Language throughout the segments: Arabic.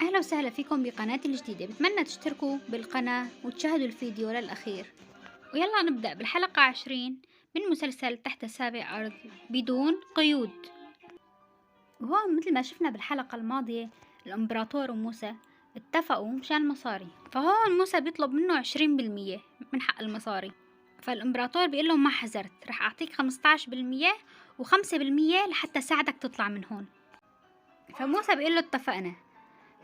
أهلا وسهلا فيكم بقناتي الجديدة. بتمنى تشتركوا بالقناة وتشاهدوا الفيديو للأخير. ويلا نبدأ بالحلقة 20 من مسلسل تحت سابع أرض بدون قيود. وهون مثل ما شفنا بالحلقة الماضية الإمبراطور وموسى اتفقوا مشان مصاري، فهون موسى بيطلب منه 20% من حق المصاري. فالإمبراطور بيقول له ما حذرت، رح أعطيك 15% و5% لحتى ساعدك تطلع من هون. فموسى بيقول له اتفقنا.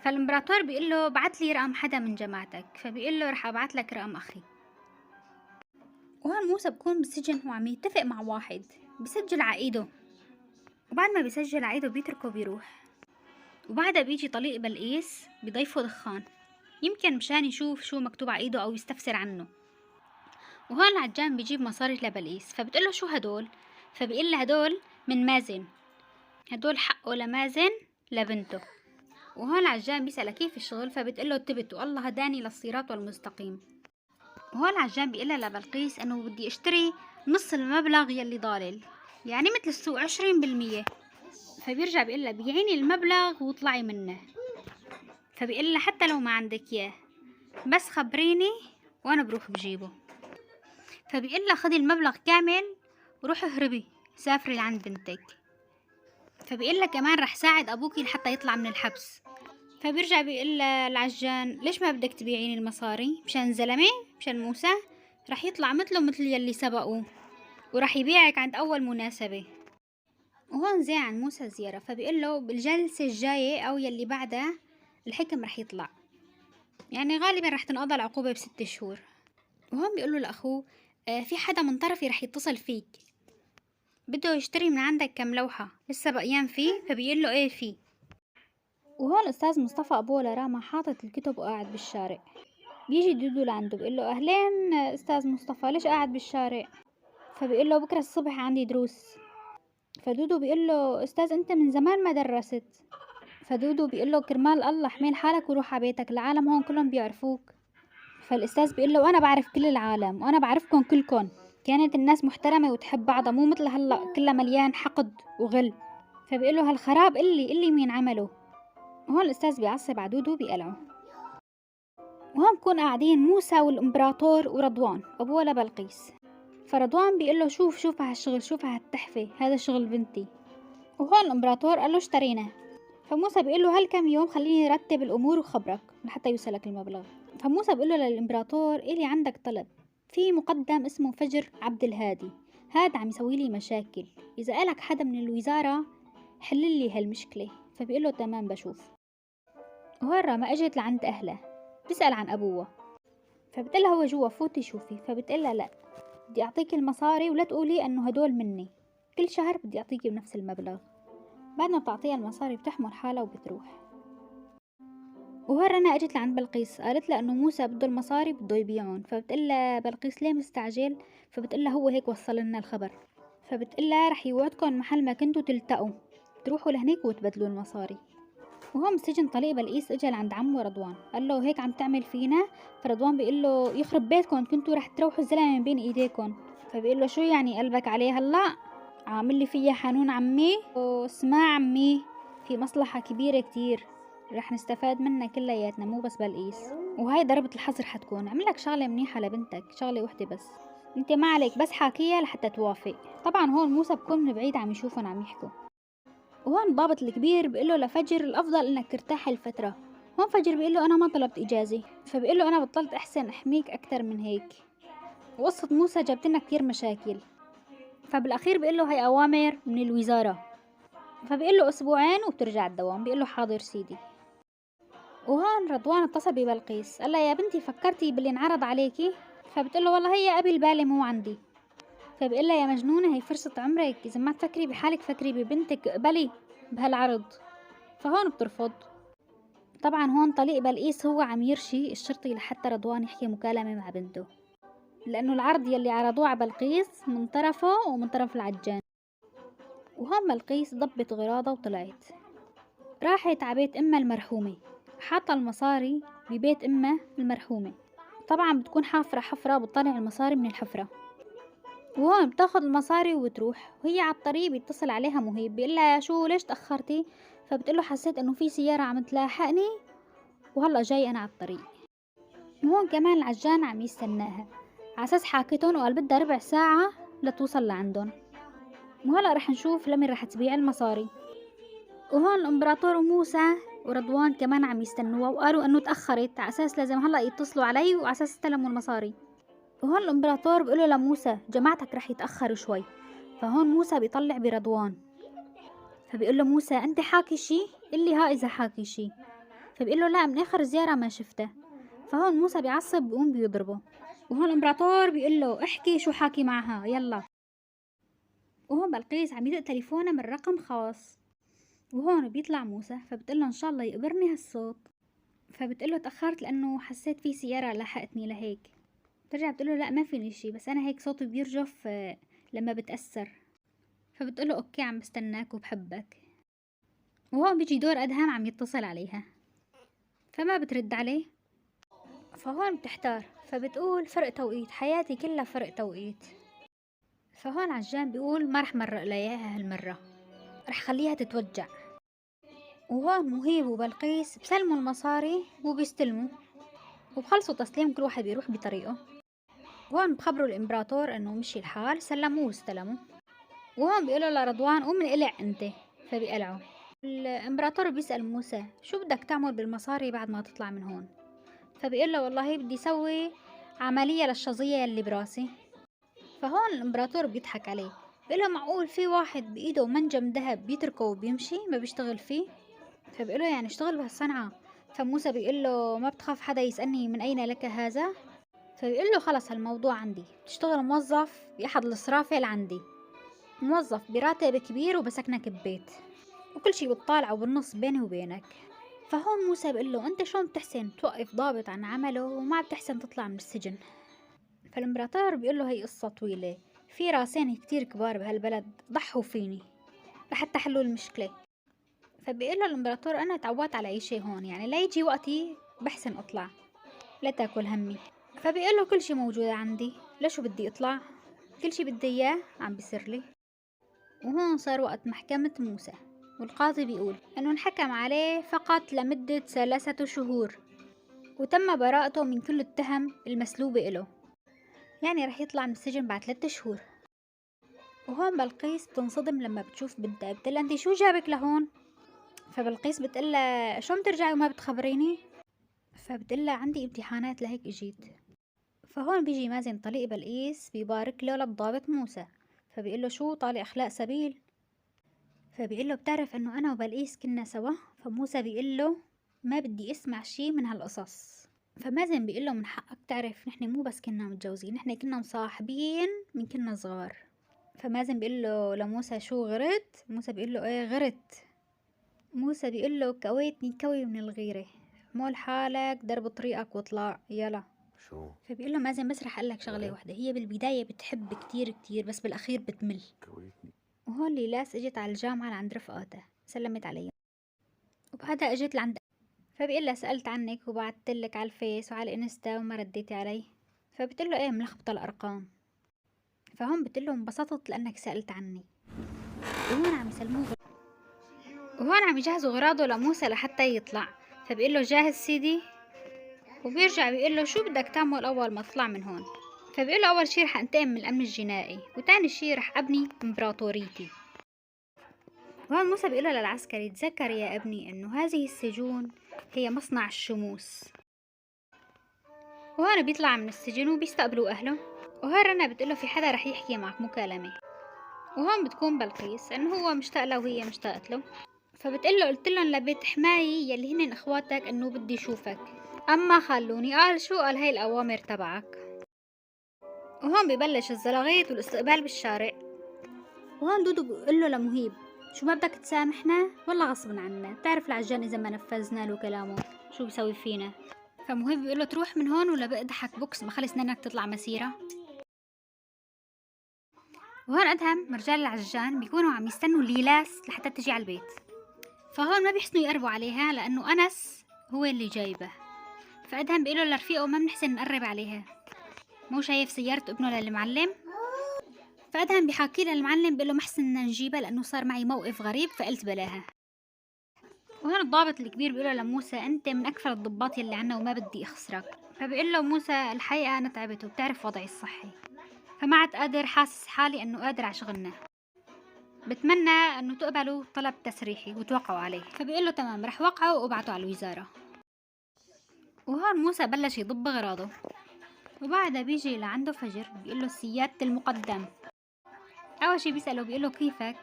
فالامبراطور بيقول له بعت لي رقم حدا من جماعتك، فبيقول له رح ابعت لك رقم اخي. وهون موسى بكون بالسجن وعم يتفق مع واحد بسجل عقيده، وبعد ما بيسجل عقيده بيتركه بيروح. وبعدها بيجي طليق بلقيس بيضيفه دخان، يمكن مشان يشوف شو مكتوب عقيده او يستفسر عنه. وهون العجان بيجيب مصاري لبلقيس، فبتقله شو هدول؟ فبيقول له هدول من مازن، هدول حقه لمازن لبنته. وهون العجان بيسألها كيف الشغل؟ فبتقله تبت والله هداني للصراط والمستقيم. وهون العجان بيقلها لبلقيس انه بدي اشتري نص المبلغ يلي ضالل، يعني مثل السوق 20%. فبيرجع بيقلها بيعيني المبلغ واطلعي منه. فبيقلها حتى لو ما عندك اياه بس خبريني وانا بروح بجيبه. فبيقلها خدي المبلغ كامل وروحي اهربي سافري لعند بنتك. فبيقلها كمان رح ساعد ابوكي لحتى يطلع من الحبس. فبيرجع بيقول العجان ليش ما بدك تبيعيني المصاري؟ مشان زلمة؟ مشان موسى؟ رح يطلع مثله مثل يلي سبقوه ورح يبيعك عند أول مناسبة. وهون زي عن موسى زيارة، فبيقول له بالجلسة الجاية أو يلي بعدها الحكم رح يطلع، يعني غالبا رح تنقضى العقوبة ب6 شهور. وهون بيقول له لأخوه في حدا من طرفي رح يتصل فيك، بده يشتري من عندك كم لوحة، لسه بقيان فيه؟ فبيقول له ايه فيه. وهون الأستاذ مصطفى أبوه لراما حاطط الكتب وقاعد بالشارع. بيجي دودو لعنده بيقول له أهلين أستاذ مصطفى، ليش قاعد بالشارع؟ فبيقول له بكرة الصبح عندي دروس. فدودو بيقول له أستاذ أنت من زمان ما درست. فدودو بيقول له كرمال الله حمل حالك وروح على بيتك، العالم هون كلهم بيعرفوك. فالأستاذ بيقول له وأنا بعرف كل العالم وأنا بعرفكم كلكم، كانت الناس محترمة وتحب بعضها، مو مثل هلا كلها مليان حقد وغل. فبيقول له هالخراب اللي مين عمله. وهون الأستاذ بيعصب على دودو بيقلعه. وهون بكون قاعدين موسى والإمبراطور ورضوان أبوه لبلقيس. فرضوان بيقول له شوف هالشغل، شوف هالتحفة، هذا شغل بنتي. وهون الإمبراطور قال له اشترينا. فموسى بيقول له هالكم يوم خليني رتب الأمور وخبرك لحتى يوصلك المبلغ. فموسى بيقول له للإمبراطور إلي عندك طلب، في مقدم اسمه فجر عبد الهادي، هذا عم يسوي لي مشاكل، إذا قالك حدا من الوزارة حل لي هالمشكلة. فبيقول له تمام بشوف. وهون راما اجت لعند أهلها بتسأل عن أبوها، فبتقلها هو جوا فوتي شوفي. فبتقلها لا، بدي أعطيك المصاري ولا تقولي أنه هدول مني، كل شهر بدي أعطيكي بنفس المبلغ. بعد ما بتعطيها المصاري بتحمل حالها وبتروح. وهون رنا اجت لعند بلقيس قالت لها انه موسى بده المصاري بده يبيعهم. فبتقلها بلقيس ليه مستعجل؟ فبتقلها هو هيك وصل لنا الخبر. فبتقلها رح يوعدكم محل ما كنتوا تلتقوا، تروحوا لهنيك وتبدلوا المصاري. وهون بالسجن طليق بلقيس اجى لعند عمه رضوان قال له هيك عم تعمل فينا؟ فرضوان بيقول له يخرب بيتكم، كنتوا رح تروحوا الزلمه من بين ايديكم. فبيقول له شو يعني قلبك عليه هلا؟ عامل لي فيها حنون عمي؟ واسمع عمي، في مصلحه كبيره كتير رح نستفاد منها كلياتنا مو بس بلقيس، وهاي ضربة الحظر حتكون عمل لك شغله منيحه لبنتك، شغله وحده بس انت ما عليك بس حاكيها لحتى توافق. طبعا هون موسى بكون من بعيد عم يشوفهم عم يحكوا. وهون الضابط الكبير بيقول له لفجر الافضل انك ترتاح الفتره. هون فجر بيقول له انا ما طلبت اجازه. فبيقول له انا بطلت احسن احميك اكتر من هيك، وقصه موسى جابت لنا كتير مشاكل. فبالاخير بيقول له هي اوامر من الوزاره. فبيقول له اسبوعين وبترجع الدوام. بيقول له حاضر سيدي. وهون رضوان اتصل ببلقيس قال لها يا بنتي فكرتي باللي انعرض عليكي؟ فبتقول له والله هي ابي البالي مو عندي. فبيقول لها يا مجنونه هي فرصه عمرك، اذا ما تفكري بحالك فكري ببنتك، اقبلي بهالعرض. فهون بترفض. طبعا هون طليق بلقيس هو عم يرشي الشرطي لحتى رضوان يحكي مكالمة مع بنته، لأنه العرض يلي عرضوه على بلقيس من طرفه ومن طرف العجان. وهون بلقيس ضبت غراضة وطلعت راحت على بيت أمها المرحومة، حاطة المصاري ببيت أمها المرحومة. طبعا بتكون حافرة حفرة بتطلع المصاري من الحفرة. وهون بتاخد المصاري وبتروح، وهي على الطريق بيتصل عليها مهيب بيقول لها شو ليش تأخرتي؟ فبتقول له حسيت انه في سيارة عم تلاحقني وهلأ جاي أنا على الطريق. وهون كمان العجان عم يستناها عساس حاكتن وقال بدها ربع ساعة لتوصل لعندن. وهلأ رح نشوف لمين رح تبيع المصاري. وهون الإمبراطور وموسى ورضوان كمان عم يستنوها وقالوا إنه تأخرت عساس لازم هلأ يتصلوا علي وعساس يستلموا المصاري. وهون الإمبراطور بيقوله لموسى جماعتك رح يتأخروا شوي. فهون موسى بيطلع برضوان فبيقول له موسى أنت حاكي شي؟ اللي ها إذا حاكي شي. فبيقول له لا من آخر زيارة ما شفته. فهون موسى بيعصب بيقوم بيضربه. وهون الإمبراطور بيقول له احكي شو حاكي معها يلا. وهون بلقيس عم يدق تليفونه من رقم خاص. وهون بيطلع موسى فبتقول له إن شاء الله يقبرني هالصوت. فبتقول له تأخرت لأنه حسيت في سيارة لحقتني لهيك. بترجع بتقول له لا ما فيني شي بس أنا هيك صوتي بيرجف لما بتأثر. فبتقول له أوكي عم بستناك وبحبك. وهون بيجي دور أدهم عم يتصل عليها فما بترد عليه. فهون بتحتار فبتقول فرق توقيت حياتي كلها فرق توقيت. فهون عجان بيقول ما رح مرق لياها هالمرة رح خليها تتوجع. وهون مهيب وبلقيس بسلموا المصاري وبيستلموا وبخلصوا تسليم كل واحد بيروح بطريقه. وهون بخبروا الإمبراطور إنه مشي الحال سلموه واستلموا. وهون بيقولوا لرضوان قوم انقلع انت فبيقلعوا. الإمبراطور بيسأل موسى شو بدك تعمل بالمصاري بعد ما تطلع من هون. فبيقول له والله بدي سوي عملية للشظية يلي براسي. فهون الإمبراطور بيضحك عليه بيقول له معقول في واحد بإيده منجم ذهب بيتركه وبيمشي ما بيشتغل فيه. فبيقول له يعني اشتغل بهالصنعة. فموسى بيقول له ما بتخاف حدا يسألني من أين لك هذا. فبيقول له خلص هالموضوع عندي بتشتغل موظف بأحد الصرافة عندي موظف براتب كبير وبسكنك ببيت وكل شي بتطالعه بالنص بيني وبينك. فهون موسى بيقول له انت شلون بتحسن توقف ضابط عن عمله وما بتحسن تطلع من السجن. فالإمبراطور بيقول له هي قصة طويلة في راسين كتير كبار بهالبلد ضحوا فيني لحتى حلوا المشكلة. فبيقول له الإمبراطور أنا تعودت على عيشة هون يعني لا يجي وقتي بحسن أطلع لا تاكل همي. فبيقول له كل شي موجود عندي لشو بدي أطلع كل شي بدي إياه عم بيصير لي. وهون صار وقت محكمة موسى والقاضي بيقول أنه انحكم عليه فقط لمدة 3 شهور وتم براءته من كل التهم المسلوبة إله يعني رح يطلع من السجن بعد 3 شهور. وهون بلقيس بتنصدم لما بتشوف بنتها بتقلها انتي شو جابك لهون. فبلقيس بتقلها شو بترجعي وما بتخبريني. فبتقلها عندي امتحانات لهيك اجيت. فهون بيجي مازن طليق بلقيس بيبارك له للضابط موسى. فبيقول له شو طالع اخلاق سبيل. فبيقول له بتعرف انه انا وبلقيس كنا سوا. فموسى بيقول له ما بدي اسمع شي من هالقصص. فمازن بيقول له من حقك تعرف نحن مو بس كنا متجوزين نحن كنا مصاحبين من كنا صغار. فمازن بيقول له لموسى شو غرت. موسى بيقول له ايه غرت. موسى بيقول له كويتني كوي من الغيرة مول حالك درب طريقك واطلع يلا. شو؟ فبيقول له مازن بس رح اقول لك شغله وحده هي بالبدايه بتحب كتير كتير بس بالاخير بتمل. كويتني. وهون ليلاس اجت على الجامعه لعند رفقاتها سلمت عليهم وبعدها اجت لعند. فبيقول لها سالت عنك وبعتلك على الفيس وعلى الانستا وما رديتي علي. فبتقول له ايه ملخبطه الارقام. فهون بتقول له انبسطت لانك سالت عني. وهون عم يسلموه وهون عم يجهزوا غراضه لموسى لحتى يطلع. فبيقول له جاهز سيدي. وبيرجع بيقول له شو بدك تعمل اول ما تطلع من هون. فبيقول له اول شي رح انتقم من الامن الجنائي وتاني شي رح ابني امبراطوريتي. وهون موسى بيقول له للعسكري تذكر يا ابني انه هذه السجون هي مصنع الشموس. وهون بيطلع من السجن وبيستقبلوا اهله. وهون رنا بتقول له في حدا رح يحكي معك مكالمة. وهون بتكون بلقيس انه هو مشتاق له وهي مشتاقت له. فبتقول له قلت لهم لبيت حماية يلي هن اخواتك انه بدي اشوفك اما خلوني. قال شو. قال هاي الاوامر تبعك. وهون ببلش الزلاغيط والاستقبال بالشارع. وهون دودو بيقول له لمهيب شو ما بدك تسامحنا والله غصب عنا بتعرف العجان اذا ما نفذنا له كلامه شو بيسوي فينا. فمهيب بيقول له تروح من هون ولا بقدحك بوكس ما خلص انك تطلع مسيره. وهون ادهم رجال العجان بيكونوا عم يستنوا ليلاس لحتى تجي على البيت. فهون ما بيحسنوا يقربوا عليها لانه انس هو اللي جايبه. فادهم بيقول له لرفيقه ما بنحسن نقرب عليها مو شايف سيارة ابنه للمعلم. فادهم بيحكي للمعلم بيقول له ما حسن نجيبها لانه صار معي موقف غريب فقلت بلاها. وهنا الضابط الكبير بيقوله لموسى انت من اكثر الضباط يلي عنا وما بدي اخسرك. فبيقول له موسى الحقيقة انا تعبت وبتعرف وضعي الصحي، فما عاد قادر، حاسس حالي انه قادر على شغلنا، بتمنى انه تقبلوا طلب تسريحي وتوقعوا عليه. فبيقول له تمام، رح وقعوا وابعتوا على الوزارة. وهون موسى بلش يضب اغراضه، وبعدها بيجي لعنده فجر بيقول له سيادة المقدم. اول شي بيسأله بيقول له كيفك،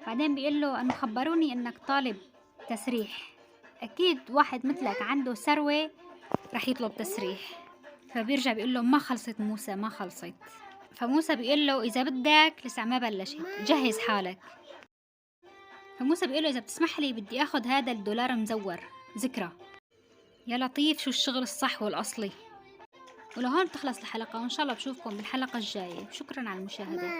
بعدين بيقول له انه خبروني انك طالب تسريح، اكيد واحد مثلك عنده ثروة رح يطلب تسريح. فبيرجع بيقول له ما خلصت موسى، ما خلصت. فموسى بيقول له اذا بدك لسه ما بلشت، جهز حالك. فموسى بيقول له اذا بتسمح لي بدي اخذ هذا الدولار مزور ذكرى. يا لطيف شو الشغل الصح والاصلي. ولهون بتخلص الحلقة، وان شاء الله بشوفكم بالحلقة الجاية. شكرا على المشاهدة.